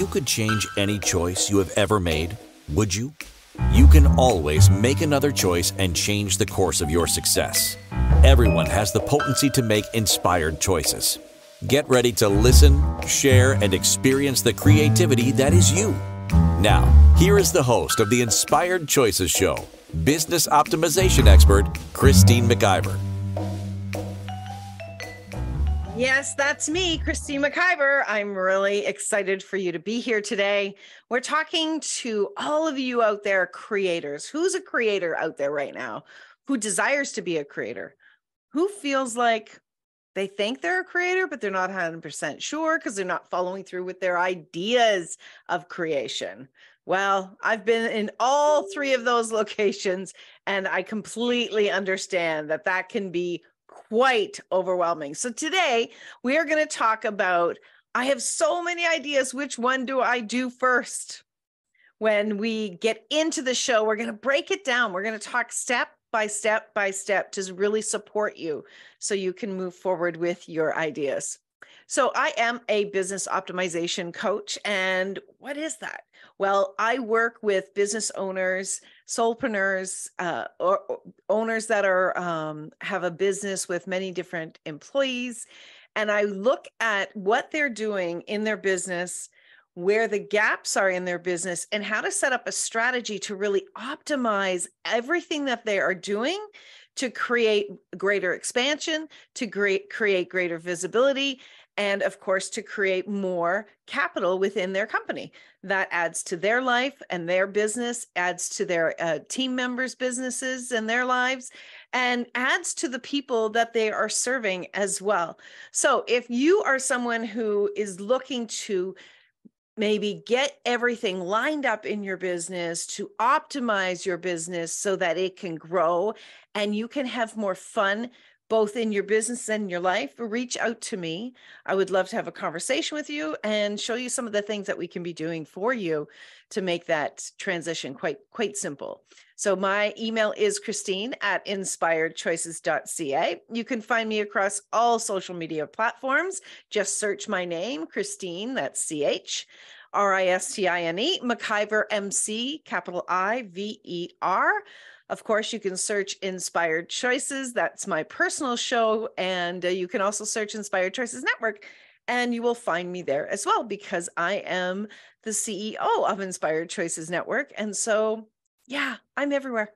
you could change any choice you have ever made, would you? You can always make another choice and change the course of your success. Everyone has the potency to make inspired choices. Get ready to listen, share, and experience the creativity that is you. Now, here is the host of the Inspired Choices Show, business optimization expert Christine McIver. Yes, that's me, Christine McIver. I'm really excited for you to be here today. We're talking to all of you out there, creators. Who's a creator out there right now? Who desires to be a creator? Who feels like they think they're a creator, but they're not 100% sure because they're not following through with their ideas of creation? Well, I've been in all three of those locations, and I completely understand that that can be quite overwhelming. So today we are going to talk about, I have so many ideas. Which one do I do first? When we get into the show, we're going to break it down. We're going to talk step by step by step to really support you so you can move forward with your ideas. So I am a business optimization coach. And what is that? Well, I work with business owners, solopreneurs, or owners that are have a business with many different employees. And I look at what they're doing in their business, where the gaps are in their business, and how to set up a strategy to really optimize everything that they are doing to create greater expansion, to create greater visibility, and of course, to create more capital within their company. That adds to their life and their business, adds to their team members' businesses and their lives, and adds to the people that they are serving as well. So if you are someone who is looking to maybe get everything lined up in your business, to optimize your business so that it can grow and you can have more fun both in your business and your life, reach out to me. I would love to have a conversation with you and show you some of the things that we can be doing for you to make that transition quite simple. So my email is christine@inspiredchoices.ca. You can find me across all social media platforms. Just search my name, Christine, that's CHRISTINE, McIver, MC, capital IVER. Of course, you can search Inspired Choices. That's my personal show. And you can also search Inspired Choices Network, and you will find me there as well, because I am the CEO of Inspired Choices Network. And so, yeah, I'm everywhere.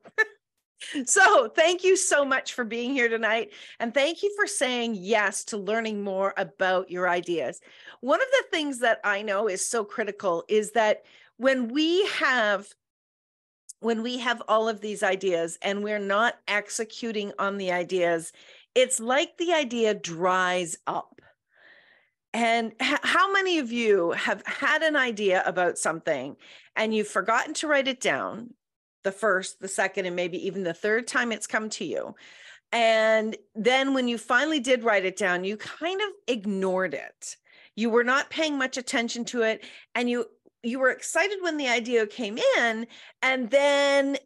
So thank you so much for being here tonight. And thank you for saying yes to learning more about your ideas. One of the things that I know is so critical is that when we have all of these ideas and we're not executing on the ideas, it's like the idea dries up. And how many of you have had an idea about something and you've forgotten to write it down the first, the second, and maybe even the third time it's come to you? And then when you finally did write it down, you kind of ignored it. You were not paying much attention to it, and you were excited when the idea came in, and then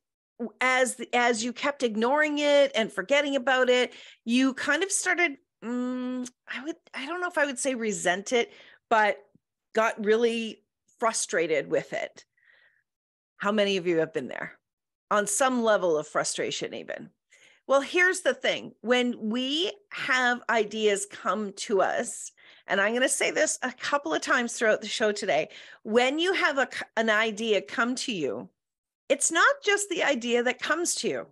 as you kept ignoring it and forgetting about it, you kind of started, I don't know if I would say resent it, but got really frustrated with it. How many of you have been there? On some level of frustration even. Well, here's the thing. When we have ideas come to us, and I'm going to say this a couple of times throughout the show today, when you have an idea come to you, it's not just the idea that comes to you.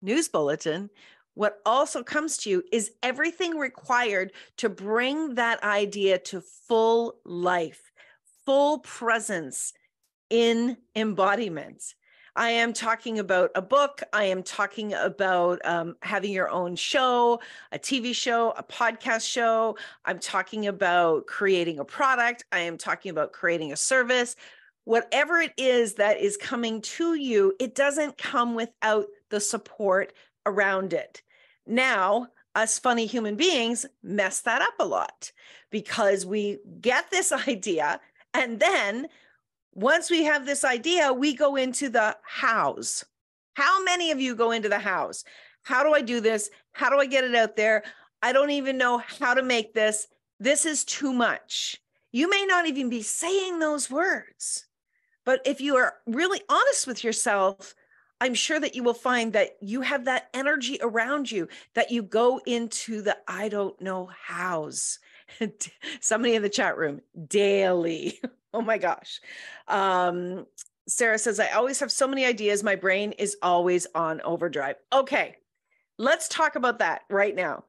News bulletin. What also comes to you is everything required to bring that idea to full life, full presence in embodiment. I am talking about a book. I am talking about having your own show, a TV show, a podcast show. I'm talking about creating a product. I am talking about creating a service. Whatever it is that is coming to you, it doesn't come without the support around it. Now, us funny human beings mess that up a lot because we get this idea, and then once we have this idea, we go into the hows. How many of you go into the hows? How do I do this? How do I get it out there? I don't even know how to make this. This is too much. You may not even be saying those words, but if you are really honest with yourself, I'm sure that you will find that you have that energy around you, that you go into the I don't know hows. Somebody in the chat room, daily. Oh my gosh. Sarah says, I always have so many ideas. My brain is always on overdrive. Okay, let's talk about that right now.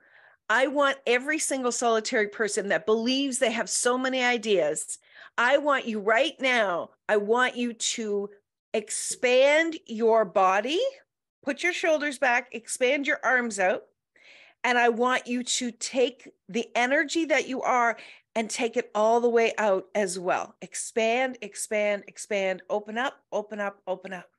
I want every single solitary person that believes they have so many ideas. I want you right now, I want you to expand your body, put your shoulders back, expand your arms out. And I want you to take the energy that you are and take it all the way out as well. Expand, expand, expand, open up, open up, open up.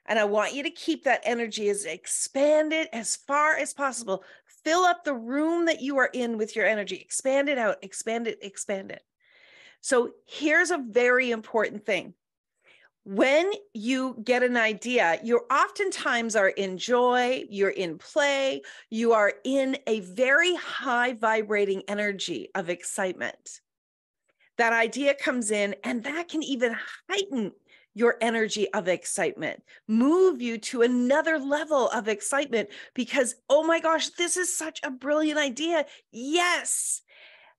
And I want you to keep that energy as expanded as far as possible. Fill up the room that you are in with your energy. Expand it out, expand it, expand it. So here's a very important thing. When you get an idea, you oftentimes are in joy, you're in play, you are in a very high vibrating energy of excitement. That idea comes in, and that can even heighten your energy of excitement, move you to another level of excitement because, oh my gosh, this is such a brilliant idea. Yes.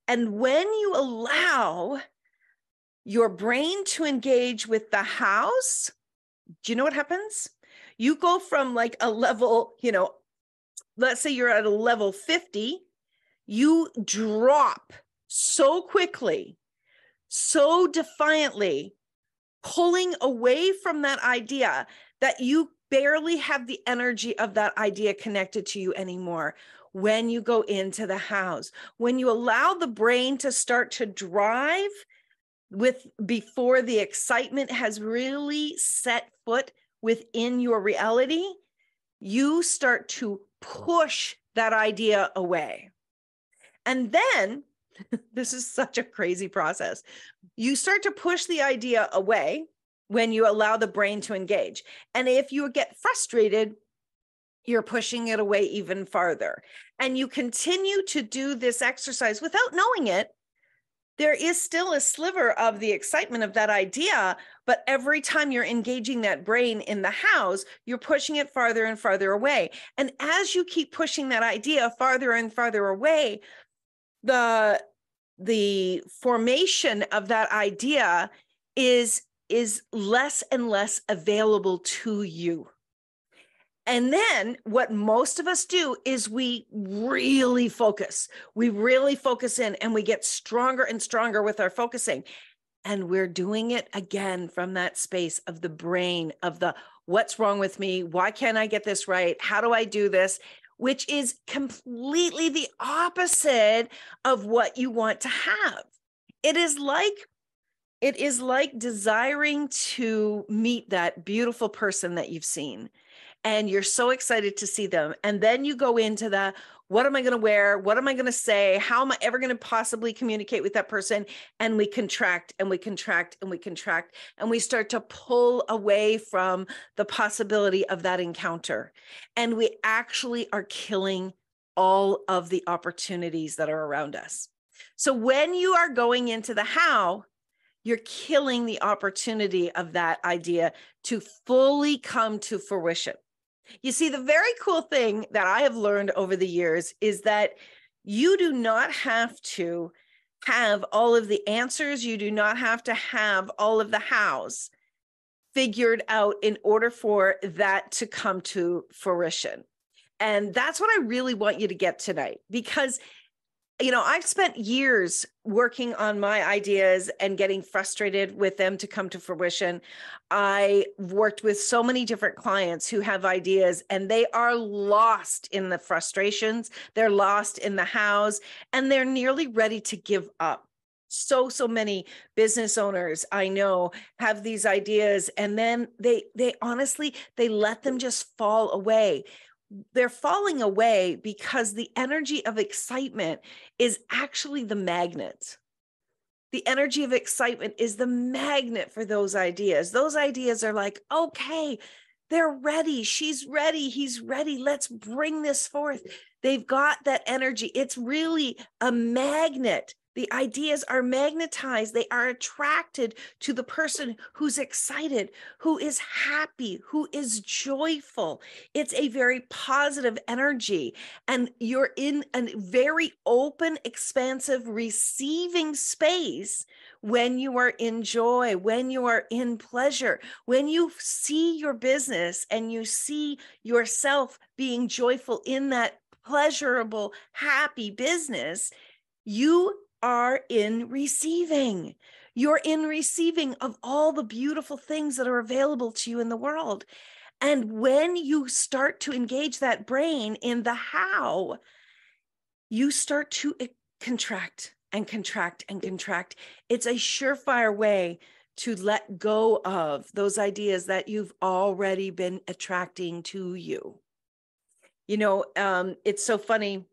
And when you allow your brain to engage with the hows, do you know what happens? You go from like a level, let's say you're at a level 50, you drop so quickly, so defiantly, pulling away from that idea that you barely have the energy of that idea connected to you anymore. When you go into the hows, when you allow the brain to start to drive before the excitement has really set foot within your reality, you start to push that idea away. And then, this is such a crazy process. You start to push the idea away when you allow the brain to engage. And if you get frustrated, you're pushing it away even farther. And you continue to do this exercise without knowing it. There is still a sliver of the excitement of that idea, but every time you're engaging that brain in the hows, you're pushing it farther and farther away. And as you keep pushing that idea farther and farther away, the formation of that idea is less and less available to you. And then what most of us do is we really focus. We really focus in and we get stronger and stronger with our focusing. And we're doing it again from that space of the brain, of the what's wrong with me? Why can't I get this right? How do I do this? Which is completely the opposite of what you want to have. It is like desiring to meet that beautiful person that you've seen. And you're so excited to see them. And then you go into the, what am I going to wear? What am I going to say? How am I ever going to possibly communicate with that person? And we contract and we contract and we contract. And we start to pull away from the possibility of that encounter. And we actually are killing all of the opportunities that are around us. So when you are going into the how, you're killing the opportunity of that idea to fully come to fruition. You see, the very cool thing that I have learned over the years is that you do not have to have all of the answers. You do not have to have all of the hows figured out in order for that to come to fruition. And that's what I really want you to get tonight, because I've spent years working on my ideas and getting frustrated with them to come to fruition. I worked with so many different clients who have ideas and they are lost in the frustrations. They're lost in the hows and they're nearly ready to give up. So many business owners I know have these ideas and then they honestly, they let them just fall away. They're falling away because the energy of excitement is actually the magnet. The energy of excitement is the magnet for those ideas. Those ideas are like, okay, they're ready. She's ready. He's ready. Let's bring this forth. They've got that energy. It's really a magnet The ideas are magnetized. They are attracted to the person who's excited, who is happy, who is joyful. It's a very positive energy. And you're in a very open, expansive, receiving space when you are in joy, when you are in pleasure, when you see your business and you see yourself being joyful in that pleasurable, happy business, you are in receiving. You're in receiving of all the beautiful things that are available to you in the world. And when you start to engage that brain in the how, you start to contract and contract and contract. It's a surefire way to let go of those ideas that you've already been attracting to you. You know, it's so funny.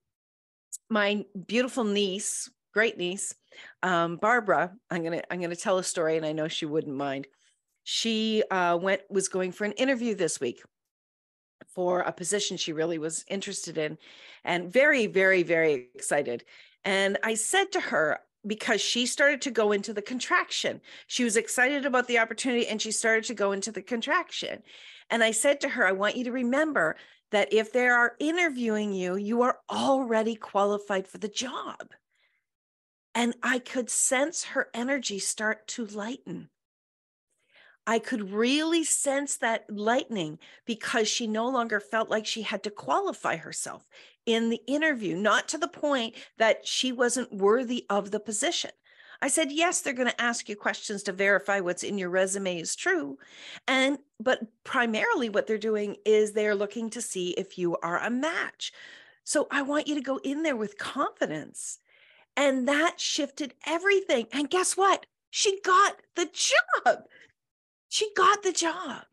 My beautiful niece, great niece, Barbara, I'm gonna tell a story, and I know she wouldn't mind. She was going for an interview this week for a position she really was interested in, and very, very, very excited. And I said to her, because she started to go into the contraction, she was excited about the opportunity, and she started to go into the contraction. And I said to her, I want you to remember that if they are interviewing you, you are already qualified for the job. And I could sense her energy start to lighten. I could really sense that lightening because she no longer felt like she had to qualify herself in the interview, not to the point that she wasn't worthy of the position. I said, yes, they're going to ask you questions to verify what's in your resume is true. But primarily what they're doing is they're looking to see if you are a match. So I want you to go in there with confidence. And that shifted everything. And guess what? She got the job. She got the job.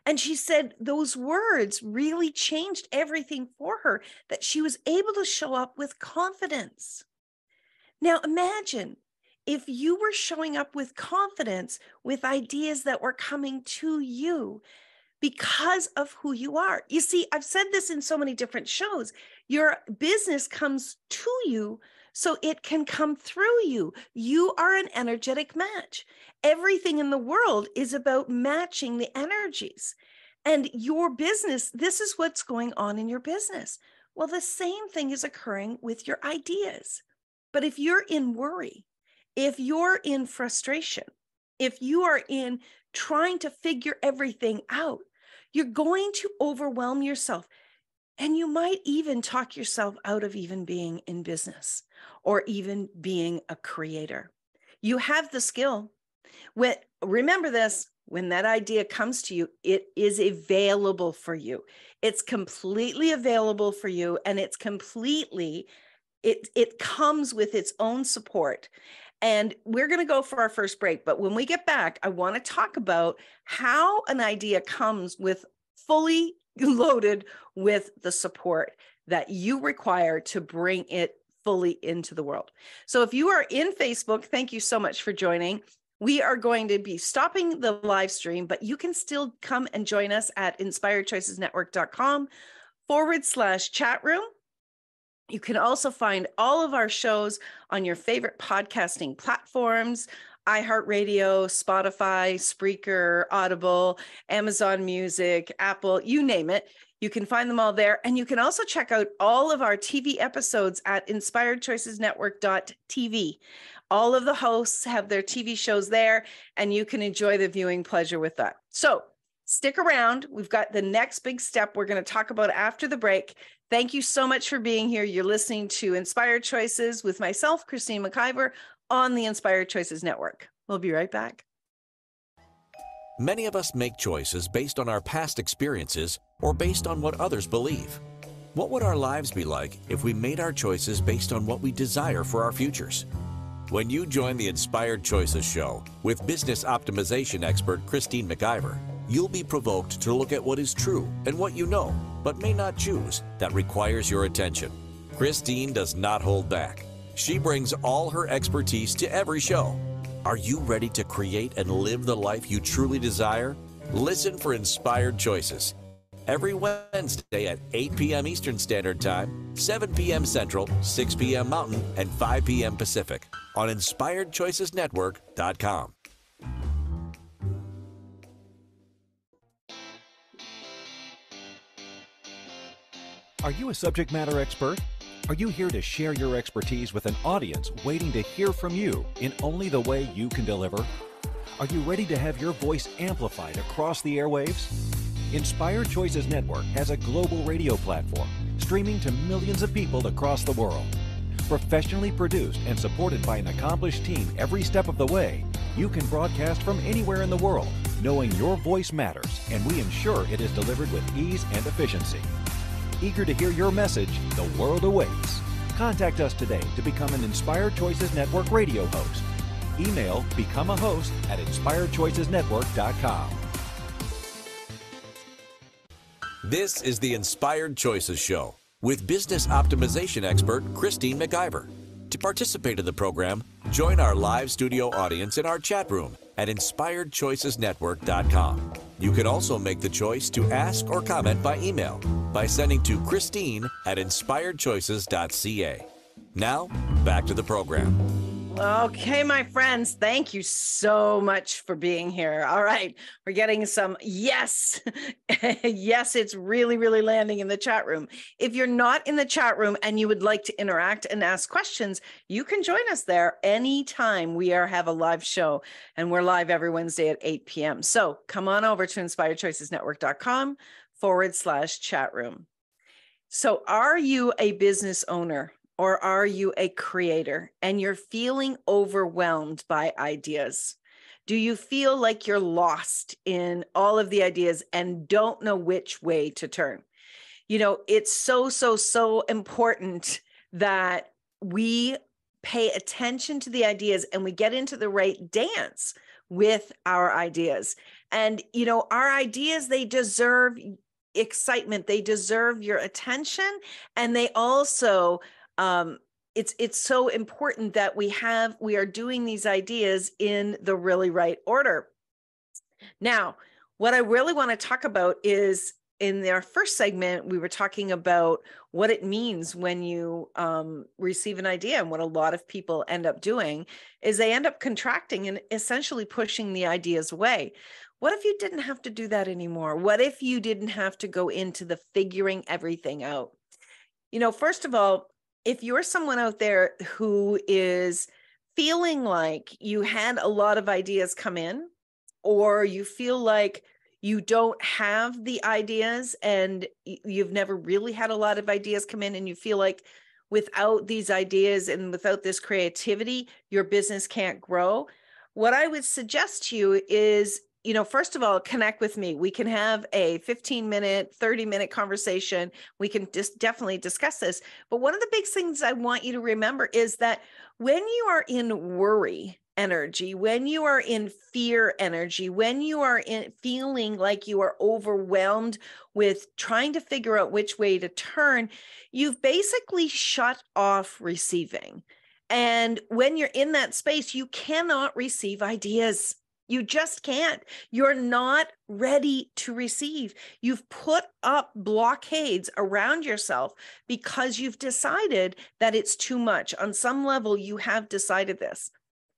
And she said those words really changed everything for her, that she was able to show up with confidence. Now imagine if you were showing up with confidence, with ideas that were coming to you because of who you are. You see, I've said this in so many different shows. Your business comes to you so it can come through you. You are an energetic match. Everything in the world is about matching the energies. And your business, this is what's going on in your business. Well, the same thing is occurring with your ideas. But if you're in worry, if you're in frustration, if you are in trying to figure everything out, you're going to overwhelm yourself. And you might even talk yourself out of even being in business or even being a creator. You have the skill. Remember this, when that idea comes to you, it is available for you. It's completely available for you, and it's completely, it comes with its own support. And we're going to go for our first break. But when we get back, I want to talk about how an idea comes with fully loaded with the support that you require to bring it fully into the world. So if you are in Facebook, thank you so much for joining. We are going to be stopping the live stream, but you can still come and join us at inspiredchoicesnetwork.com/chat room. You can also find all of our shows on your favorite podcasting platforms: iHeartRadio, Spotify, Spreaker, Audible, Amazon Music, Apple, you name it. You can find them all there. And you can also check out all of our TV episodes at inspiredchoicesnetwork.tv. All of the hosts have their TV shows there, and you can enjoy the viewing pleasure with that. So stick around. We've got the next big step we're going to talk about after the break. Thank you so much for being here. You're listening to Inspired Choices with myself, Christine McIver, on the Inspired Choices Network. We'll be right back. Many of us make choices based on our past experiences or based on what others believe. What would our lives be like if we made our choices based on what we desire for our futures? When you join the Inspired Choices show with business optimization expert Christine McIver, you'll be provoked to look at what is true and what you know, but may not choose, that requires your attention. Christine does not hold back. She brings all her expertise to every show. Are you ready to create and live the life you truly desire? Listen for Inspired Choices. every Wednesday at 8 p.m. Eastern Standard Time, 7 p.m. Central, 6 p.m. Mountain, and 5 p.m. Pacific on InspiredChoicesNetwork.com. Are you a subject matter expert? Are you here to share your expertise with an audience waiting to hear from you in only the way you can deliver? Are you ready to have your voice amplified across the airwaves? Inspired Choices Network has a global radio platform streaming to millions of people across the world. Professionally produced and supported by an accomplished team every step of the way, you can broadcast from anywhere in the world, knowing your voice matters, and we ensure it is delivered with ease and efficiency. Eager to hear your message, the world awaits. Contact us today to become an Inspired Choices Network radio host. Email becomeahost@inspiredchoicesnetwork.com. This is the Inspired Choices Show with business optimization expert Christine McIver. To participate in the program, join our live studio audience in our chat room at InspiredChoicesNetwork.com. You can also make the choice to ask or comment by email by sending to Christine@InspiredChoices.ca. Now, back to the program. Okay, my friends, thank you so much for being here. All right, we're getting some yes. Yes, it's really, really landing in the chat room. If you're not in the chat room and you would like to interact and ask questions, you can join us there anytime we have a live show, and we're live every Wednesday at 8 p.m. So come on over to InspiredChoicesNetwork.com/chat room. So are you a business owner? Or are you a creator and you're feeling overwhelmed by ideas? Do you feel like you're lost in all of the ideas and don't know which way to turn? You know, it's so important that we pay attention to the ideas and we get into the right dance with our ideas. And, you know, our ideas, they deserve excitement. They deserve your attention. And they also, it's so important that we are doing these ideas in the really right order. Now, what I really want to talk about is, in our first segment, we were talking about what it means when you receive an idea. And what a lot of people end up doing is they end up contracting and essentially pushing the ideas away. What if you didn't have to do that anymore? What if you didn't have to go into the figuring everything out? You know, first of all, if you're someone out there who is feeling like you had a lot of ideas come in, or you feel like you don't have the ideas and you've never really had a lot of ideas come in, and you feel like without these ideas and without this creativity, your business can't grow, what I would suggest to you is, you know, first of all, connect with me. We can have a 15-minute, 30-minute conversation. We can just definitely discuss this. But one of the big things I want you to remember is that when you are in worry energy, when you are in fear energy, when you are in feeling like you are overwhelmed with trying to figure out which way to turn, you've basically shut off receiving. And when you're in that space, you cannot receive ideas. You just can't. You're not ready to receive. You've put up blockades around yourself because you've decided that it's too much. On some level, you have decided this.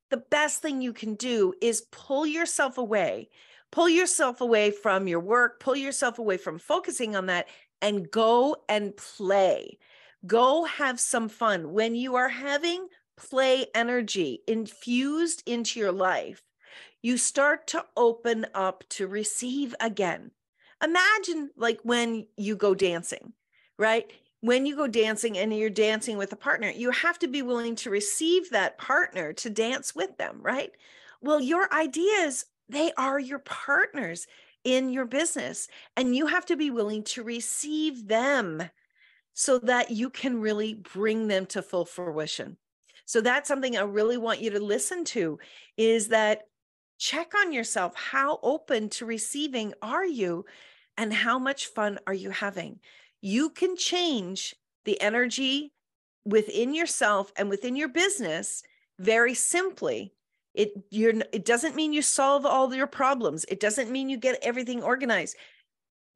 The best thing you can do is pull yourself away from your work, pull yourself away from focusing on that, and go and play. Go have some fun. When you are having play energy infused into your life, you start to open up to receive again. Imagine like when you go dancing, right? When you go dancing and you're dancing with a partner, you have to be willing to receive that partner to dance with them, right? Well, your ideas, they are your partners in your business, and you have to be willing to receive them so that you can really bring them to full fruition. So that's something I really want you to listen to, is that check on yourself. How open to receiving are you, and how much fun are you having? You can change the energy within yourself and within your business very simply. It doesn't mean you solve all your problems. It doesn't mean you get everything organized.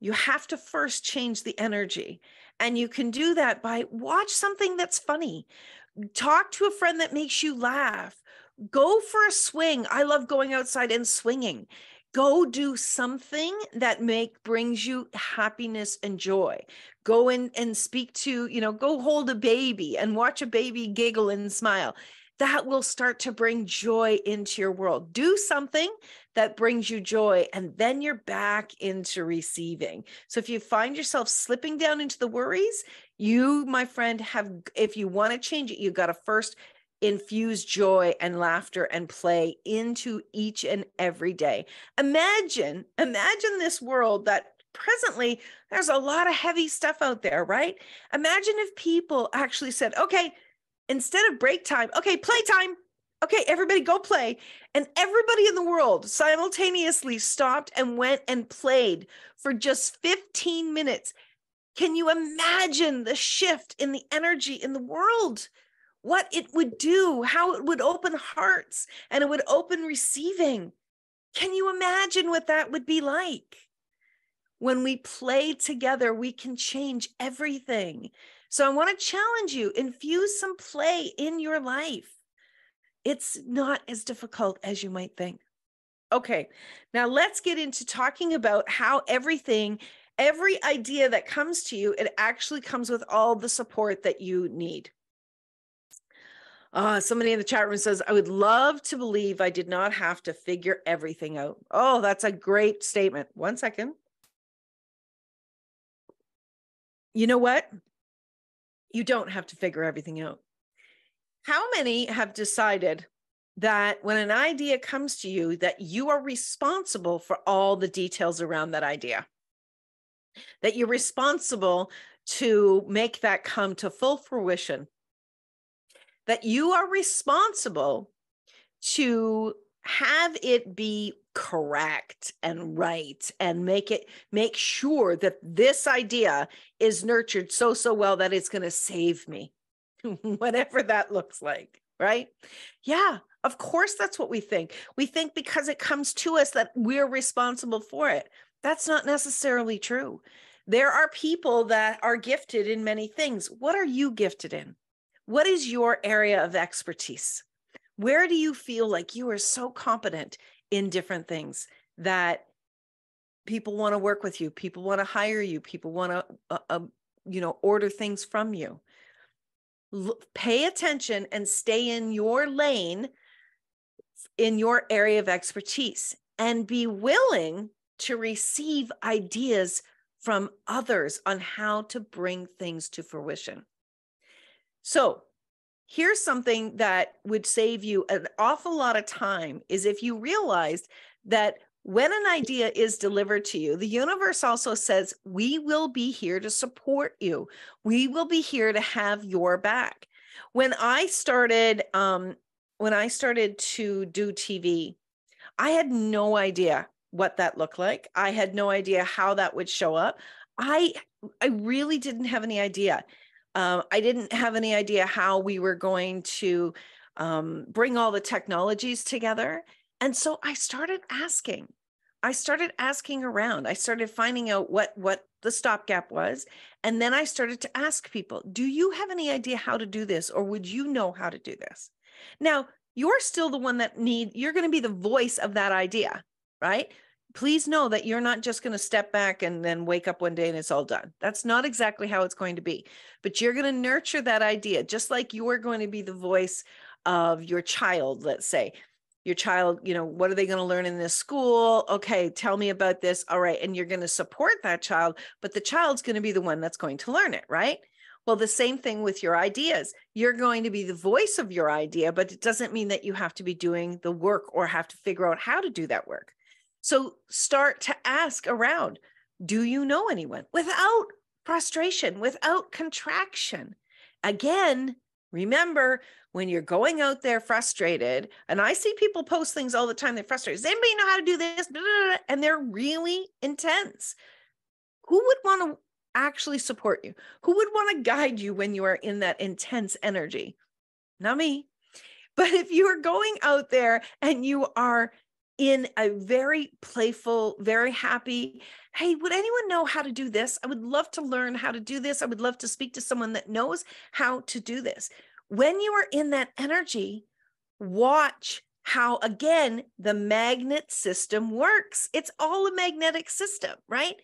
You have to first change the energy. And you can do that by watch something that's funny. Talk to a friend that makes you laugh. Go for a swing. I love going outside and swinging. Go do something that brings you happiness and joy. Go in and speak to, go hold a baby and watch a baby giggle and smile. That will start to bring joy into your world. Do something that brings you joy, and then you're back into receiving. So if you find yourself slipping down into the worries, you, my friend, if you want to change it, you've got to first infuse joy and laughter and play into each and every day. Imagine this world that presently there's a lot of heavy stuff out there, right? Imagine if people actually said, okay, instead of break time, okay, playtime. Okay, everybody go play. And everybody in the world simultaneously stopped and went and played for just 15 minutes. Can you imagine the shift in the energy in the world? What it would do, how it would open hearts, and it would open receiving. Can you imagine what that would be like? When we play together, we can change everything. So I want to challenge you, infuse some play in your life. It's not as difficult as you might think. Okay, now let's get into talking about how every idea that comes to you, it actually comes with all the support that you need. Somebody in the chat room says, I would love to believe I did not have to figure everything out. Oh, that's a great statement. One second. You know what? You don't have to figure everything out. How many have decided that when an idea comes to you, that you are responsible for all the details around that idea? That you're responsible to make that come to full fruition? That you are responsible to have it be correct and right, and make sure that this idea is nurtured so well that it's going to save me, whatever that looks like, right? Yeah, of course, that's what we think. We think because it comes to us that we're responsible for it. That's not necessarily true. There are people that are gifted in many things. What are you gifted in? What is your area of expertise? Where do you feel like you are so competent in different things that people want to work with you, people want to hire you, people want to, order things from you? Pay attention and stay in your lane, in your area of expertise, and be willing to receive ideas from others on how to bring things to fruition. So here's something that would save you an awful lot of time, is if you realized that when an idea is delivered to you, the universe also says, we will be here to support you. We will be here to have your back. When I started to do TV, I had no idea what that looked like. I had no idea how that would show up. I really didn't have any idea. I didn't have any idea how we were going to bring all the technologies together. And so I started asking around. I started finding out what the stopgap was. And then I started to ask people, do you have any idea how to do this? Or would you know how to do this? Now, you're still the one you're going to be the voice of that idea, right? Please know that you're not just going to step back and then wake up one day and it's all done. That's not exactly how it's going to be. But you're going to nurture that idea, just like you are going to be the voice of your child, let's say. Your child, what are they going to learn in this school? Okay, tell me about this. All right. And you're going to support that child, but the child's going to be the one that's going to learn it, right? Well, the same thing with your ideas. You're going to be the voice of your idea, but it doesn't mean that you have to be doing the work or have to figure out how to do that work. So start to ask around, do you know anyone? Without frustration, without contraction. Again, remember, when you're going out there frustrated, and I see people post things all the time, they're frustrated. Does anybody know how to do this? And they're really intense. Who would want to actually support you? Who would want to guide you when you are in that intense energy? Not me. But if you are going out there and you are in a very playful, very happy, hey, would anyone know how to do this? I would love to learn how to do this. I would love to speak to someone that knows how to do this. When you are in that energy, watch how, again, the magnet system works. It's all a magnetic system, right?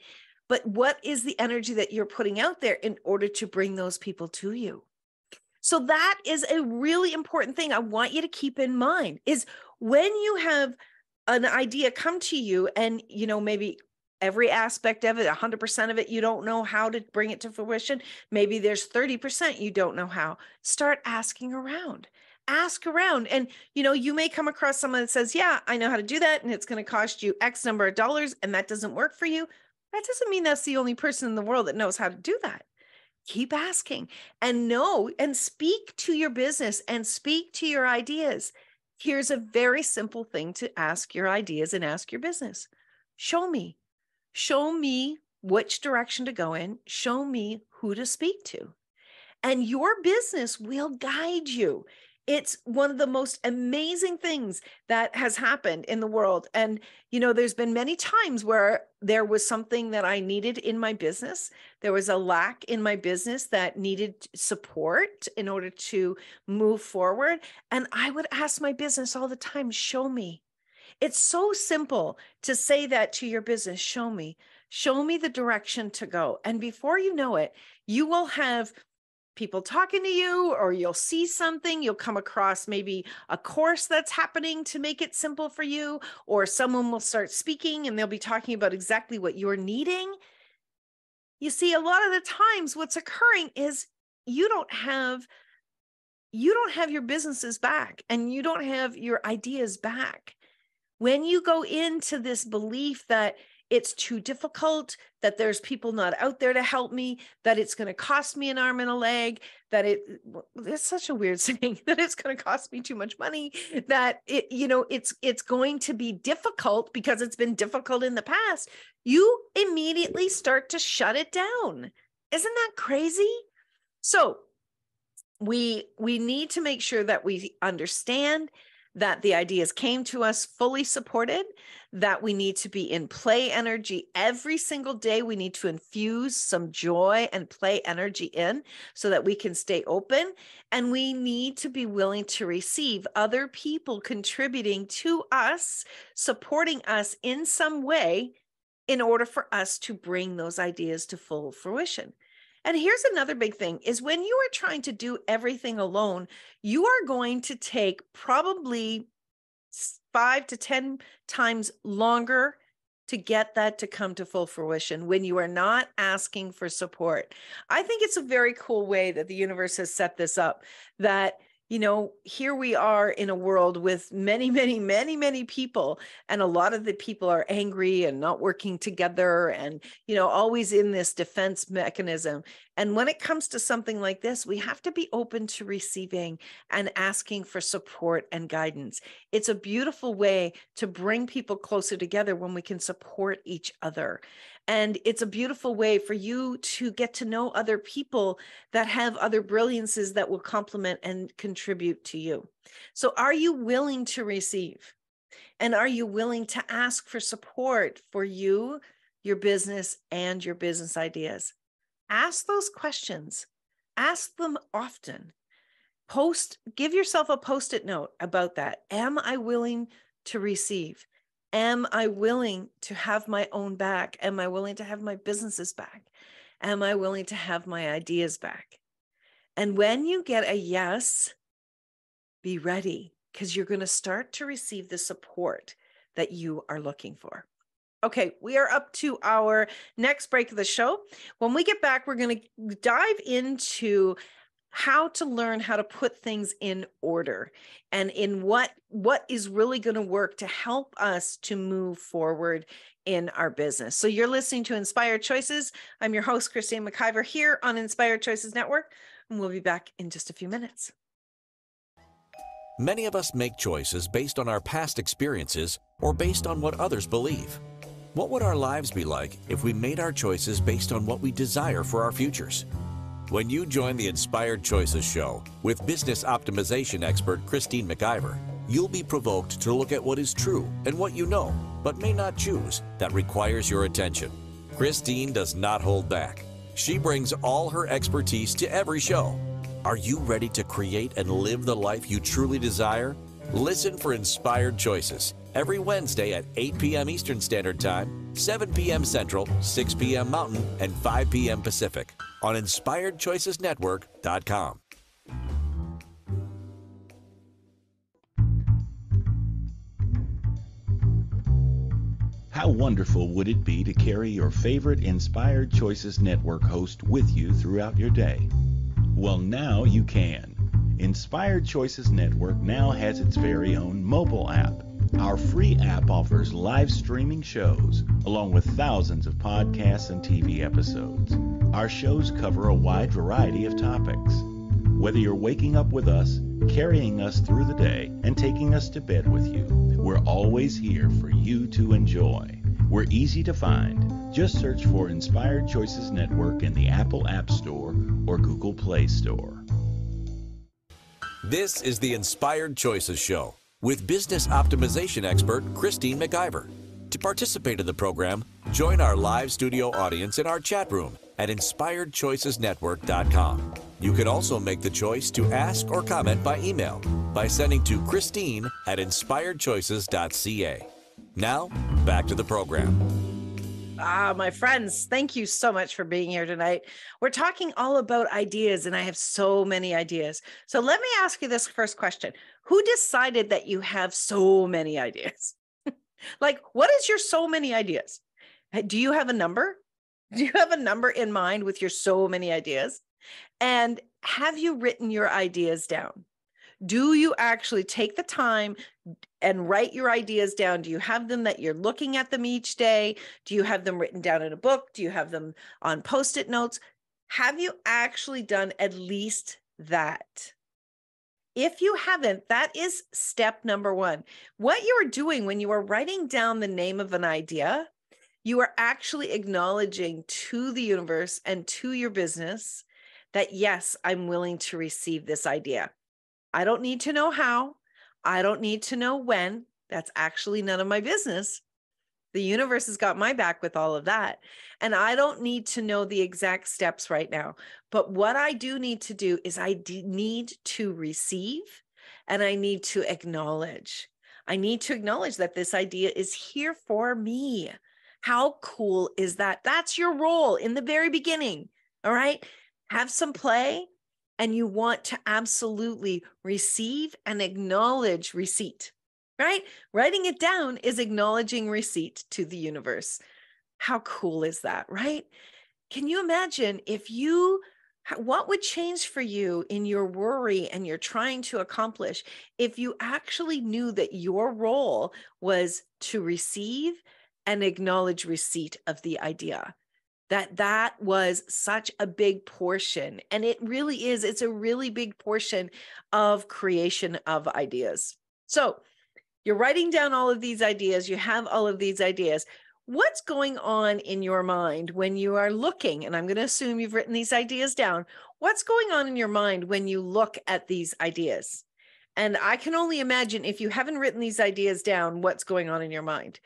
But what is the energy that you're putting out there in order to bring those people to you? So that is a really important thing I want you to keep in mind, is when you have an idea come to you and, maybe every aspect of it, 100% of it, you don't know how to bring it to fruition. Maybe there's 30% you don't know how. Start asking around. Ask around. And, you may come across someone that says, yeah, I know how to do that. And it's going to cost you X number of dollars. And that doesn't work for you. That doesn't mean that's the only person in the world that knows how to do that. Keep asking and know and speak to your business and speak to your ideas. Here's a very simple thing to ask your ideas and ask your business. Show me which direction to go in. Show me who to speak to. And your business will guide you. It's one of the most amazing things that has happened in the world. And, there's been many times where there was something that I needed in my business. There was a lack in my business that needed support in order to move forward. And I would ask my business all the time, show me. It's so simple to say that to your business, show me the direction to go. And before you know it, you will have people talking to you, or you'll see something, you'll come across maybe a course that's happening to make it simple for you, or someone will start speaking and they'll be talking about exactly what you're needing. You see, a lot of the times what's occurring is you don't have your businesses back, and you don't have your ideas back. When you go into this belief that it's too difficult, that there's people not out there to help me, that it's going to cost me an arm and a leg, that it's such a weird saying, that it's going to cost me too much money, that it's going to be difficult because it's been difficult in the past, you immediately start to shut it down. Isn't that crazy? So we need to make sure that we understand that the ideas came to us fully supported, that we need to be in play energy every single day. We need to infuse some joy and play energy in so that we can stay open. And we need to be willing to receive other people contributing to us, supporting us in some way in order for us to bring those ideas to full fruition. And here's another big thing is when you are trying to do everything alone, you are going to take probably 5 to 10 times longer to get that to come to full fruition when you are not asking for support. I think it's a very cool way that the universe has set this up, that here we are in a world with many, many, many, many people, and a lot of the people are angry and not working together and, always in this defense mechanism. And when it comes to something like this, we have to be open to receiving and asking for support and guidance. It's a beautiful way to bring people closer together when we can support each other. And it's a beautiful way for you to get to know other people that have other brilliances that will complement and contribute to you. So are you willing to receive? And are you willing to ask for support for you, your business, and your business ideas? Ask those questions. Ask them often. Give yourself a Post-it note about that. Am I willing to receive? Am I willing to have my own back? Am I willing to have my businesses back? Am I willing to have my ideas back? And when you get a yes, be ready, because you're going to start to receive the support that you are looking for. Okay, we are up to our next break of the show. When we get back, we're going to dive into how to learn how to put things in order and in what is really going to work to help us to move forward in our business. So you're listening to Inspired Choices. I'm your host, Christine McIver, here on Inspired Choices Network, and we'll be back in just a few minutes. Many of us make choices based on our past experiences or based on what others believe. What would our lives be like if we made our choices based on what we desire for our futures? When you join the Inspired Choices show with business optimization expert Christine McIver, You'll be provoked to look at what is true and what you know, but may not choose, that requires your attention. Christine does not hold back. She brings all her expertise to every show. Are you ready to create and live the life you truly desire? Listen for Inspired Choices every Wednesday at 8 p.m. Eastern Standard Time, 7 p.m. Central, 6 p.m. Mountain, and 5 p.m. Pacific on InspiredChoicesNetwork.com. How wonderful would it be to carry your favorite Inspired Choices Network host with you throughout your day? Well, now you can. Inspired Choices Network now has its very own mobile app. Our free app offers live streaming shows, along with thousands of podcasts and TV episodes. Our shows cover a wide variety of topics. Whether you're waking up with us, carrying us through the day, and taking us to bed with you, we're always here for you to enjoy. We're easy to find. Just search for Inspired Choices Network in the Apple App Store or Google Play Store. This is the Inspired Choices Show with business optimization expert Christine McIver. To participate in the program, join our live studio audience in our chat room at InspiredChoicesNetwork.com. You can also make the choice to ask or comment by email by sending to Christine at InspiredChoices.ca. Now, back to the program. My friends, thank you so much for being here tonight. We're talking all about ideas, and I have so many ideas. So let me ask you this first question. Who decided that you have so many ideas? Like, what is your so many ideas? Do you have a number? Do you have a number in mind with your so many ideas? And have you written your ideas down? Do you actually take the time and write your ideas down? Do you have them that you're looking at them each day? Do you have them written down in a book? Do you have them on Post-it notes? Have you actually done at least that? If you haven't, that is step number one. What you are doing when you are writing down the name of an idea, you are actually acknowledging to the universe and to your business that, yes, I'm willing to receive this idea. I don't need to know how. I don't need to know when. That's actually none of my business. The universe has got my back with all of that. And I don't need to know the exact steps right now. But what I do need to do is need to receive, and I need to acknowledge. I need to acknowledge that this idea is here for me. How cool is that? That's your role in the very beginning. All right. Have some play. And you want to absolutely receive and acknowledge receipt, right? Writing it down is acknowledging receipt to the universe. How cool is that, right? Can you imagine what would change for you in your worry and you're trying to accomplish if you actually knew that your role was to receive and acknowledge receipt of the idea? That was such a big portion. And it really is. It's a really big portion of creation of ideas. So you're writing down all of these ideas. You have all of these ideas. What's going on in your mind when you are looking? And I'm going to assume you've written these ideas down. What's going on in your mind when you look at these ideas? And I can only imagine, if you haven't written these ideas down, what's going on in your mind.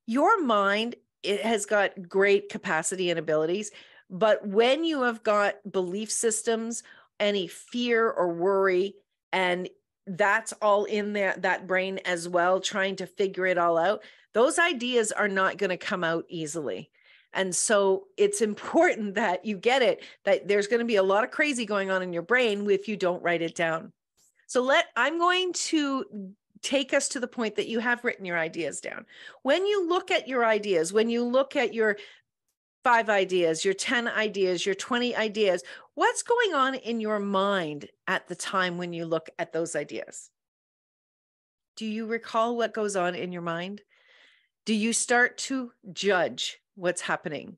Your mind, it has got great capacity and abilities, but when you have got belief systems, any fear or worry, and that's all in that brain as well, trying to figure it all out, those ideas are not going to come out easily. And so it's important that you get it, that there's going to be a lot of crazy going on in your brain if you don't write it down. So I'm going to take us to the point that you have written your ideas down. When you look at your ideas, when you look at your 5 ideas, your 10 ideas, your 20 ideas, what's going on in your mind at the time when you look at those ideas? Do you recall what goes on in your mind? Do you start to judge what's happening?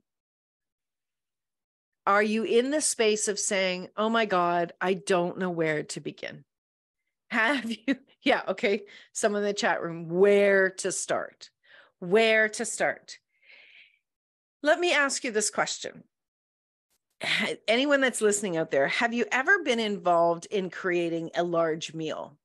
Are you in the space of saying, oh my God, I don't know where to begin? Have you? Yeah. Okay. Someone in the chat room, where to start? Where to start? Let me ask you this question. Anyone that's listening out there, have you ever been involved in creating a large meal?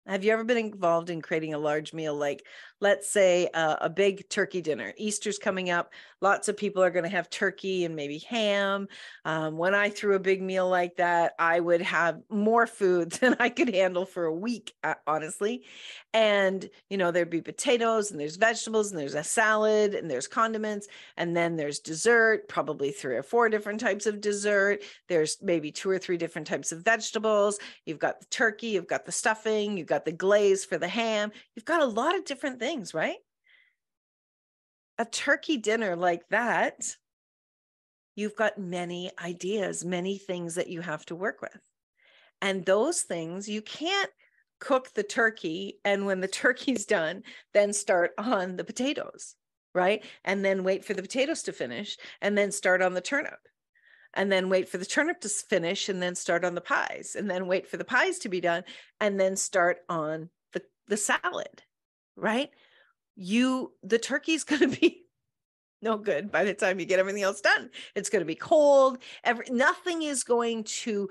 Have you ever been involved in creating a large meal? Like, let's say a big turkey dinner. Easter's coming up. Lots of people are going to have turkey and maybe ham. When I threw a big meal like that, I would have more food than I could handle for a week, honestly. And, there'd be potatoes and there's vegetables and there's a salad and there's condiments. And then there's dessert, probably 3 or 4 different types of dessert. There's maybe 2 or 3 different types of vegetables. You've got the turkey, you've got the stuffing, you've got the glaze for the ham. You've got a lot of different things, right? A turkey dinner like that, you've got many ideas, many things that you have to work with. And those things, you can't cook the turkey and when the turkey's done, then start on the potatoes, right? And then wait for the potatoes to finish and then start on the turnip. And then wait for the turnip to finish and then start on the pies, and then wait for the pies to be done and then start on the salad, right? The turkey's going to be no good by the time you get everything else done. It's going to be cold. Nothing is going to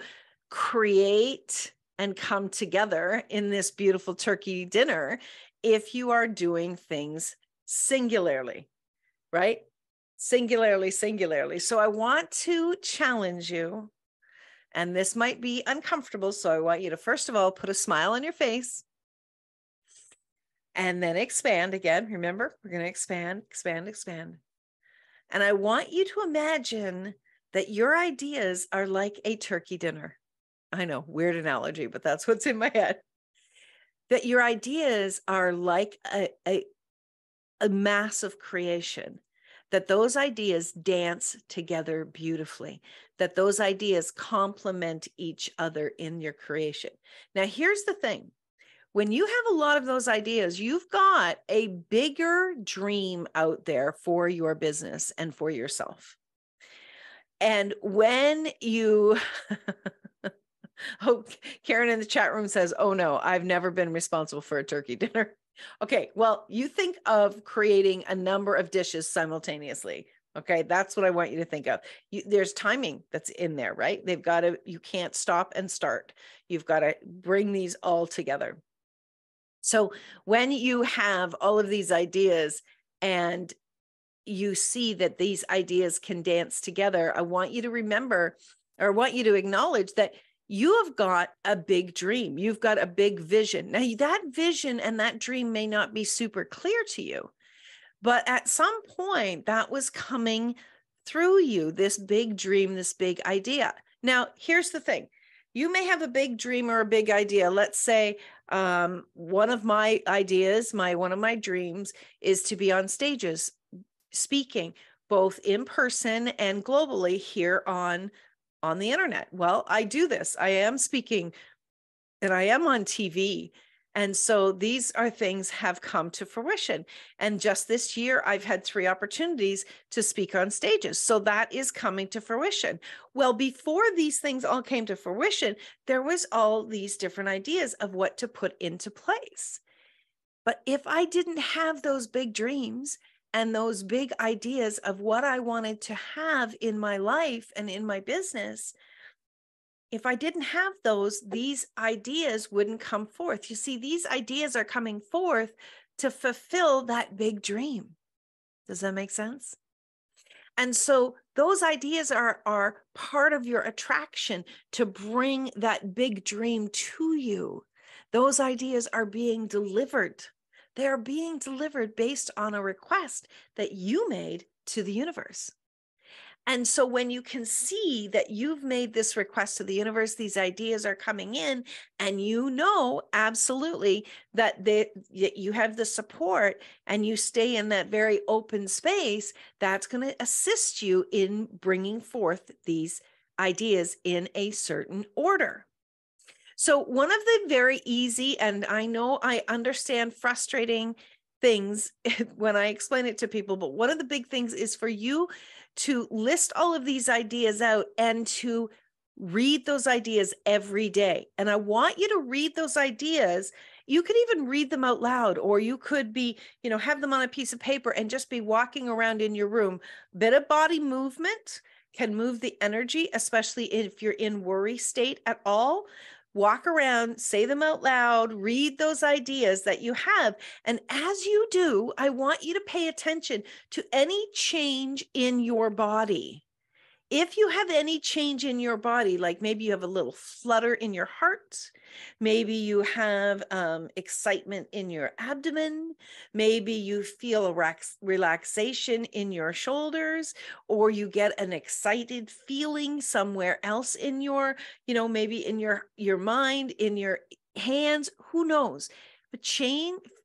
create and come together in this beautiful turkey dinner if you are doing things singularly, right? Singularly. So I want to challenge you, and this might be uncomfortable. So I want you to, first of all, put a smile on your face and then expand again. Remember, we're going to expand. And I want you to imagine that your ideas are like a turkey dinner. I know, weird analogy, but that's what's in my head. That your ideas are like a massive creation. That those ideas dance together beautifully, that those ideas complement each other in your creation. Now, here's the thing. When you have a lot of those ideas, you've got a bigger dream out there for your business and for yourself. And when you, Karen in the chat room says, oh no, I've never been responsible for a turkey dinner. Okay, well, you think of creating a number of dishes simultaneously. Okay, that's what I want you to think of. There's timing that's in there, right? You can't stop and start. You've got to bring these all together. So when you have all of these ideas and you see that these ideas can dance together, I want you to remember, or I want you to acknowledge that you have got a big dream. You've got a big vision. Now, that vision and that dream may not be super clear to you, but at some point that was coming through you, this big dream, this big idea. Now, here's the thing. You may have a big dream or a big idea. Let's say one of my ideas, one of my dreams is to be on stages speaking, both in person and globally here on the internet. Well, I do this. I am speaking and I am on TV. And so these are things have come to fruition. And just this year, I've had 3 opportunities to speak on stages. So that is coming to fruition. Well, before these things all came to fruition, there was all these different ideas of what to put into place. But if I didn't have those big dreams and those big ideas of what I wanted to have in my life and in my business, if I didn't have those, these ideas wouldn't come forth. You see, these ideas are coming forth to fulfill that big dream. Does that make sense? And so those ideas are part of your attraction to bring that big dream to you. Those ideas are being delivered. They are being delivered based on a request that you made to the universe. And so when you can see that you've made this request to the universe, these ideas are coming in, and you know absolutely that you have the support and you stay in that very open space, that's going to assist you in bringing forth these ideas in a certain order. So one of the very easy, and I know I understand frustrating things when I explain it to people, but one of the big things is for you to list all of these ideas out and to read those ideas every day. And I want you to read those ideas. You could even read them out loud, or you could be, have them on a piece of paper and just be walking around in your room. A bit of body movement can move the energy, especially if you're in worry state at all. walk around, say them out loud, read those ideas that you have. And as you do, I want you to pay attention to any change in your body. If you have any change in your body, like maybe you have a little flutter in your heart, maybe you have excitement in your abdomen, maybe you feel a relaxation in your shoulders, or you get an excited feeling somewhere else in your, maybe in your mind, in your hands, who knows? But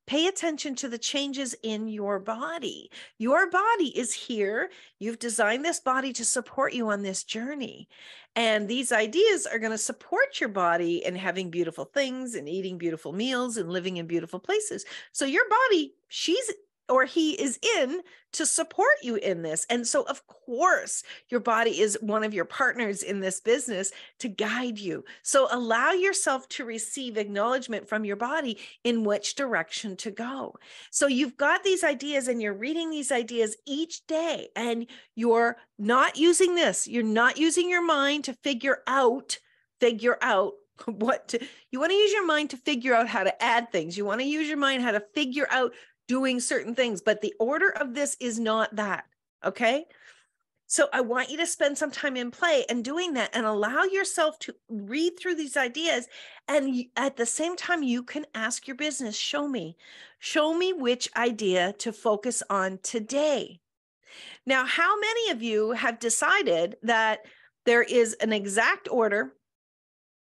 pay attention to the changes in your body. Your body is here. You've designed this body to support you on this journey. And these ideas are going to support your body in having beautiful things and eating beautiful meals and living in beautiful places. So your body, he is in to support you in this. And so, of course, your body is one of your partners in this business to guide you. So allow yourself to receive acknowledgement from your body in which direction to go. So you've got these ideas and you're reading these ideas each day, and you're not using this. You're not using your mind to figure out what to, you want to use your mind to figure out how to add things. You want to use your mind how to figure out doing certain things, but the order of this is not that. Okay. So I want you to spend some time in play and doing that, and allow yourself to read through these ideas. And at the same time, you can ask your business, show me which idea to focus on today. Now, how many of you have decided that there is an exact order?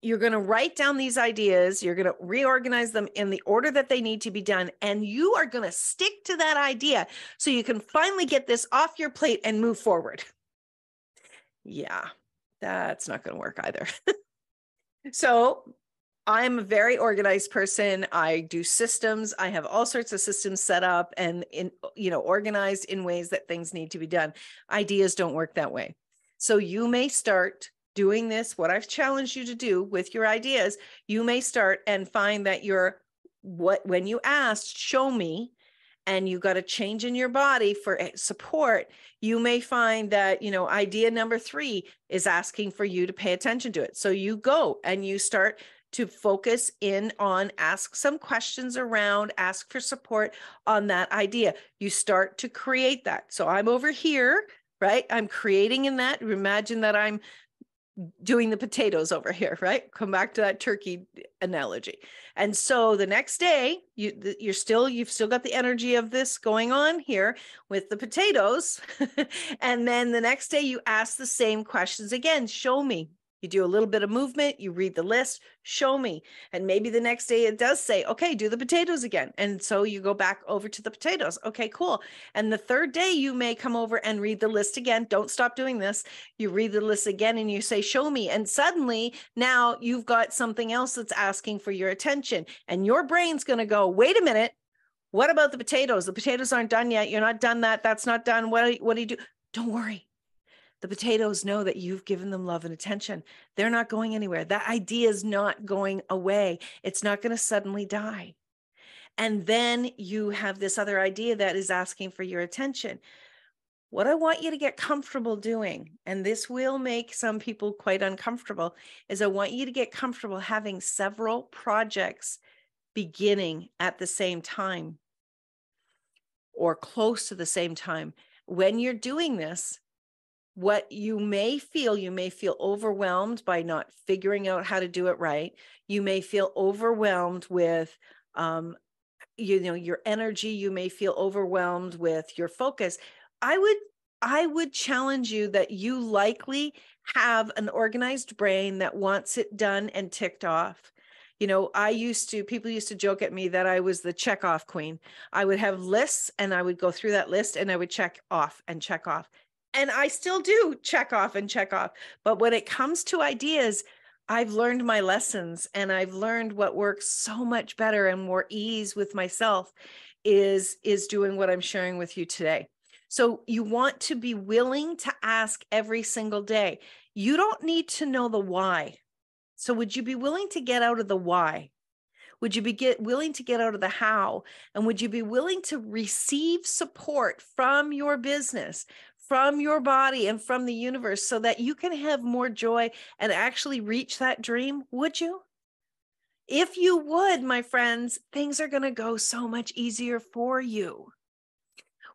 You're going to write down these ideas. You're going to reorganize them in the order that they need to be done. And you are going to stick to that idea so you can finally get this off your plate and move forward. Yeah, that's not going to work either. So I'm a very organized person. I do systems. I have all sorts of systems set up and organized in ways that things need to be done. Ideas don't work that way. So you may start doing this, what I've challenged you to do with your ideas. You may start and find that when you asked, show me, and you got a change in your body for support, you may find that, idea number 3 is asking for you to pay attention to it. So you go and you start to focus in on, ask some questions around, ask for support on that idea. You start to create that. So I'm over here, right? I'm creating in that. Imagine that I'm doing the potatoes over here, right? Come back to that turkey analogy. And so the next day, you've still got the energy of this going on here with the potatoes. And then the next day you ask the same questions again, show me. You do a little bit of movement, you read the list, show me. And maybe the next day it does say, okay, do the potatoes again. And so you go back over to the potatoes. Okay, cool. And the third day you may come over and read the list again. Don't stop doing this. You read the list again and you say, show me. And suddenly now you've got something else that's asking for your attention. And your brain's going to go, wait a minute. What about the potatoes? The potatoes aren't done yet. You're not done that. That's not done. What do you do? Don't worry. The potatoes know that you've given them love and attention. They're not going anywhere. That idea is not going away. It's not going to suddenly die. And then you have this other idea that is asking for your attention. What I want you to get comfortable doing, and this will make some people quite uncomfortable, is I want you to get comfortable having several projects beginning at the same time or close to the same time. When you're doing this, what you may feel overwhelmed by not figuring out how to do it right. You may feel overwhelmed with, your energy. You may feel overwhelmed with your focus. I would challenge you that you likely have an organized brain that wants it done and ticked off. People used to joke at me that I was the check off queen. I would have lists and I would go through that list and I would check off and check off. And I still do check off and check off. But when it comes to ideas, I've learned my lessons, and I've learned what works so much better and more ease with myself is doing what I'm sharing with you today. So you want to be willing to ask every single day. You don't need to know the why. So would you be willing to get out of the why? Would you be willing to get out of the how? And would you be willing to receive support from your business, from your body, and from the universe so that you can have more joy and actually reach that dream? Would you? If you would, my friends, things are going to go so much easier for you.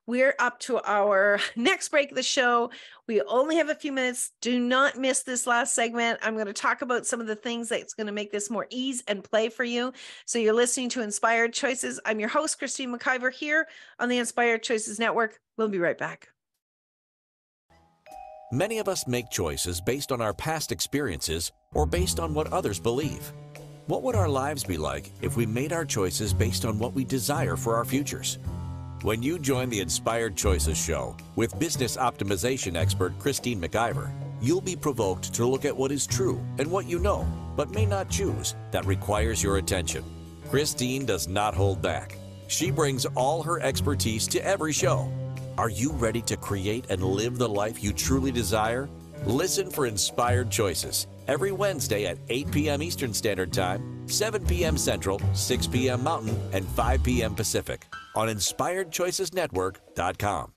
We're up to our next break of the show. We only have a few minutes. Do not miss this last segment. I'm going to talk about some of the things that's going to make this more ease and play for you. So you're listening to Inspired Choices. I'm your host, Christine McIver, here on the Inspired Choices Network. We'll be right back. Many of us make choices based on our past experiences or based on what others believe. What would our lives be like if we made our choices based on what we desire for our futures? When you join the Inspired Choices show with business optimization expert Christine McIver, you'll be provoked to look at what is true and what you know, but may not choose, that requires your attention. Christine does not hold back. She brings all her expertise to every show. Are you ready to create and live the life you truly desire? Listen for Inspired Choices every Wednesday at 8 p.m. Eastern Standard Time, 7 p.m. Central, 6 p.m. Mountain, and 5 p.m. Pacific on InspiredChoicesNetwork.com.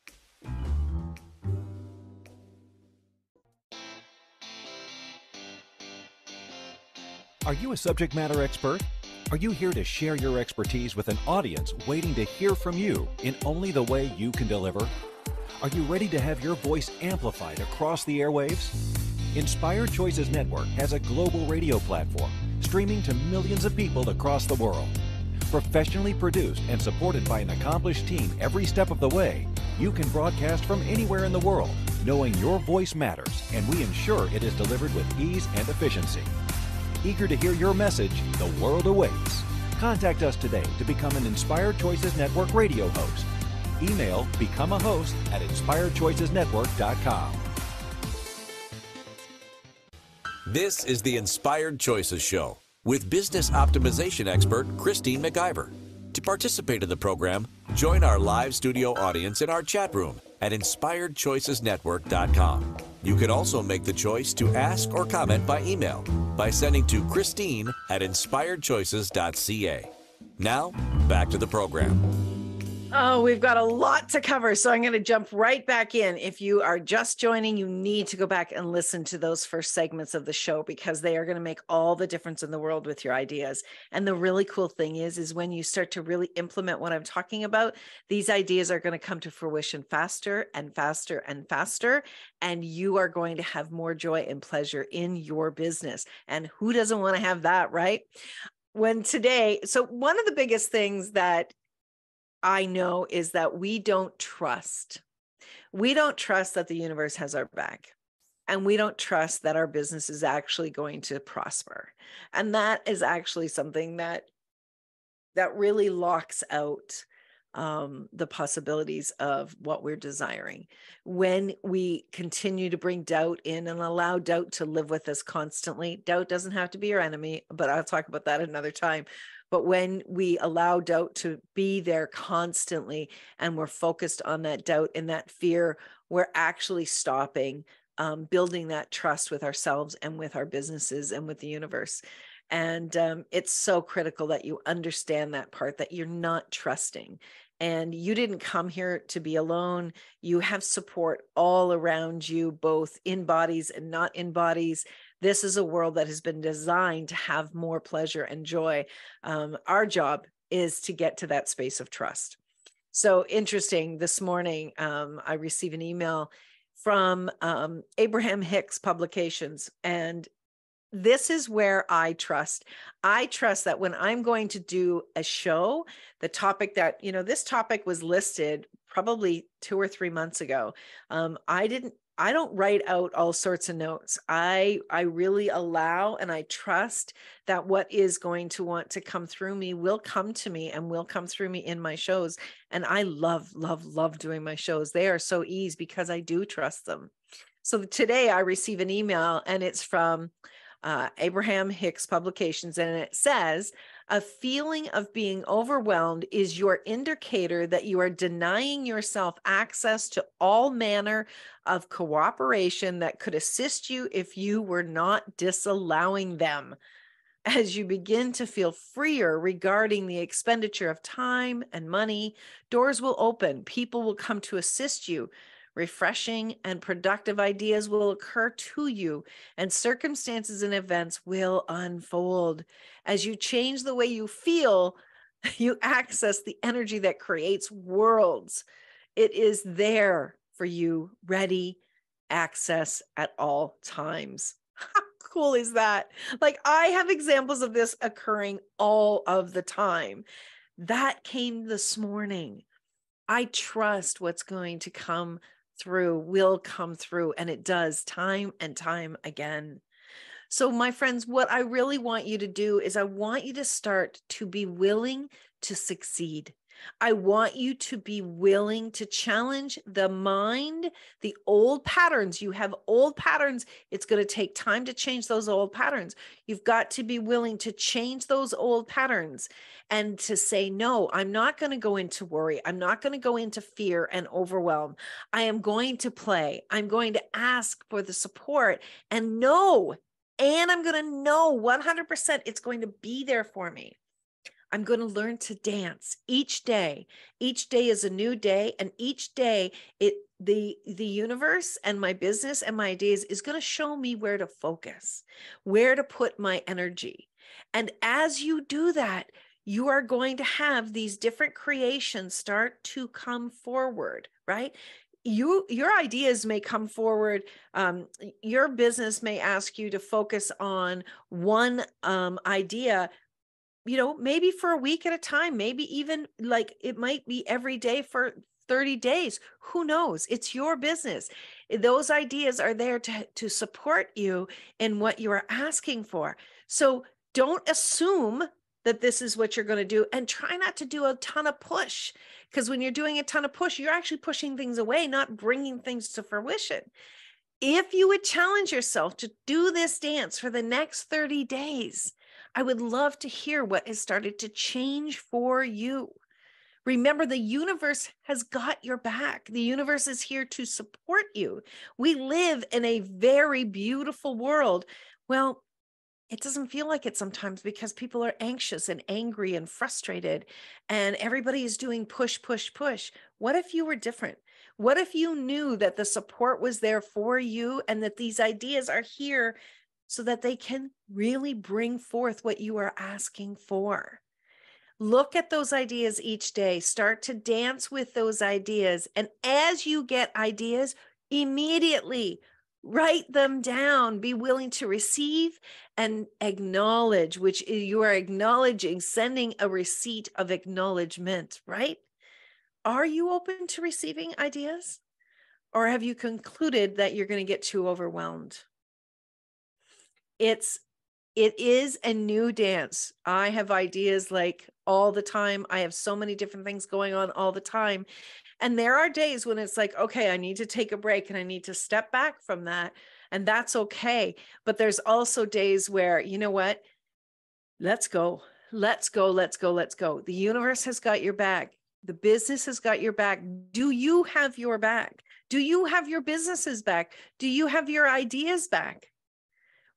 Are you a subject matter expert? Are you here to share your expertise with an audience waiting to hear from you in only the way you can deliver? Are you ready to have your voice amplified across the airwaves? Inspired Choices Network has a global radio platform streaming to millions of people across the world. Professionally produced and supported by an accomplished team every step of the way, you can broadcast from anywhere in the world, knowing your voice matters, and we ensure it is delivered with ease and efficiency. Eager to hear your message, the world awaits. Contact us today to become an Inspired Choices Network radio host. Email becomeahost@inspiredchoicesnetwork.com. This is the Inspired Choices Show with business optimization expert Christine McIver. To participate in the program, join our live studio audience in our chat room at InspiredChoicesNetwork.com. You can also make the choice to ask or comment by email by sending to Christine@InspiredChoices.ca. Now, back to the program. Oh, we've got a lot to cover, so I'm going to jump right back in. If you are just joining, you need to go back and listen to those first segments of the show because they are going to make all the difference in the world with your ideas. And the really cool thing is when you start to really implement what I'm talking about, these ideas are going to come to fruition faster and faster and faster, and you are going to have more joy and pleasure in your business. And who doesn't want to have that, right? One of the biggest things that I know is that we don't trust. We don't trust that the universe has our back. And we don't trust that our business is actually going to prosper. And that is actually something that really locks out the possibilities of what we're desiring. When we continue to bring doubt in and allow doubt to live with us constantly, doubt doesn't have to be your enemy, but I'll talk about that another time. But when we allow doubt to be there constantly and we're focused on that doubt and that fear, we're actually stopping building that trust with ourselves and with our businesses and with the universe. And it's so critical that you understand that part, that you're not trusting. And you didn't come here to be alone. You have support all around you, both in bodies and not in bodies. This is a world that has been designed to have more pleasure and joy. Our job is to get to that space of trust. So interesting, this morning, I received an email from Abraham Hicks Publications, and this is where I trust. I trust that when I'm going to do a show, the topic that, this topic was listed probably 2 or 3 months ago. I don't write out all sorts of notes. I really allow and I trust that what is going to want to come through me will come to me and will come through me in my shows. And I love, love, love doing my shows. They are so easy because I do trust them. So today I receive an email and it's from Abraham Hicks Publications, and it says, a feeling of being overwhelmed is your indicator that you are denying yourself access to all manner of cooperation that could assist you if you were not disallowing them. As you begin to feel freer regarding the expenditure of time and money, doors will open. People will come to assist you. refreshing, and productive ideas will occur to you, and circumstances and events will unfold. As you change the way you feel, you access the energy that creates worlds. It is there for you, ready, access at all times. How cool is that? Like, I have examples of this occurring all of the time. That came this morning. I trust what's going to come through will come through, and it does time and time again. So, my friends, what I really want you to do is I want you to start to be willing to succeed. I want you to be willing to challenge the mind, the old patterns. You have old patterns. It's going to take time to change those old patterns. You've got to be willing to change those old patterns and to say, no, I'm not going to go into worry. I'm not going to go into fear and overwhelm. I am going to play. I'm going to ask for the support and know. And I'm going to know 100% it's going to be there for me. I'm going to learn to dance each day. Each day is a new day. And each day, the universe and my business and my ideas is going to show me where to focus, where to put my energy. And as you do that, you are going to have these different creations start to come forward, right? Your ideas may come forward. Your business may ask you to focus on one idea, maybe for a week at a time, maybe even like it might be every day for 30 days. Who knows? It's your business. Those ideas are there to support you in what you are asking for. So don't assume that this is what you're going to do, and try not to do a ton of push, because when you're doing a ton of push, you're actually pushing things away, not bringing things to fruition. If you would challenge yourself to do this dance for the next 30 days, I would love to hear what has started to change for you. Remember, the universe has got your back. The universe is here to support you. We live in a very beautiful world. Well, it doesn't feel like it sometimes because people are anxious and angry and frustrated, and everybody is doing push, push, push. What if you were different? What if you knew that the support was there for you and that these ideas are here so that they can really bring forth what you are asking for? Look at those ideas each day. Start to dance with those ideas. And as you get ideas, immediately write them down. Be willing to receive and acknowledge, which you are acknowledging, sending a receipt of acknowledgement, right? Are you open to receiving ideas? Or have you concluded that you're going to get too overwhelmed? It is a new dance. I have ideas like all the time. I have so many different things going on all the time. And there are days when it's like, okay, I need to take a break and I need to step back from that. And that's okay. But there's also days where, you know what? Let's go. Let's go. Let's go. Let's go. The universe has got your back. The business has got your back. Do you have your back? Do you have your business's back? Do you have your ideas back?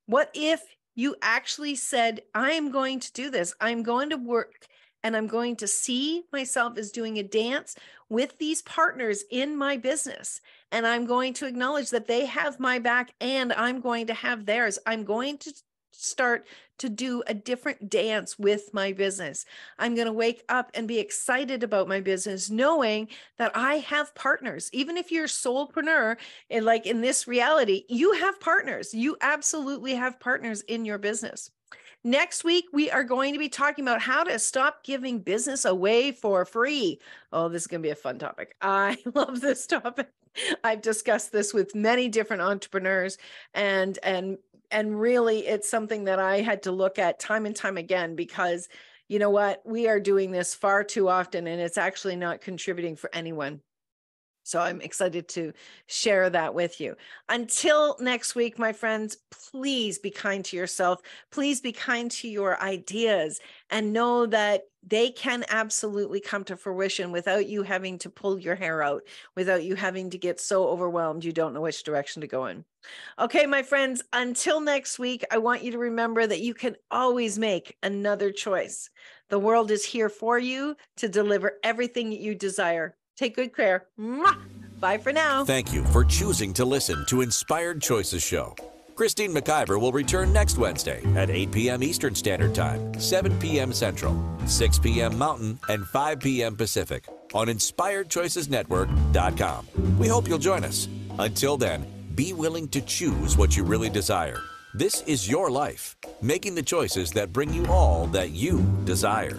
What if you actually said, I'm going to do this. I'm going to work and I'm going to see myself as doing a dance with these partners in my business. And I'm going to acknowledge that they have my back and I'm going to have theirs. I'm going to start to do a different dance with my business. I'm going to wake up and be excited about my business, knowing that I have partners. Even if you're a solopreneur, and like in this reality, you have partners. You absolutely have partners in your business. Next week, we are going to be talking about how to stop giving business away for free. Oh, this is going to be a fun topic. I love this topic. I've discussed this with many different entrepreneurs, and really it's something that I had to look at time and time again, because you know what? We are doing this far too often and it's actually not contributing for anyone. So I'm excited to share that with you. Until next week, my friends, please be kind to yourself. Please be kind to your ideas and know that they can absolutely come to fruition without you having to pull your hair out, without you having to get so overwhelmed you don't know which direction to go in. Okay, my friends, until next week, I want you to remember that you can always make another choice. The world is here for you to deliver everything that you desire. Take good care. Mwah! Bye for now. Thank you for choosing to listen to Inspired Choices Show. Christine McIver will return next Wednesday at 8 p.m. Eastern Standard Time, 7 p.m. Central, 6 p.m. Mountain, and 5 p.m. Pacific on InspiredChoicesNetwork.com. We hope you'll join us. Until then, be willing to choose what you really desire. This is your life, making the choices that bring you all that you desire.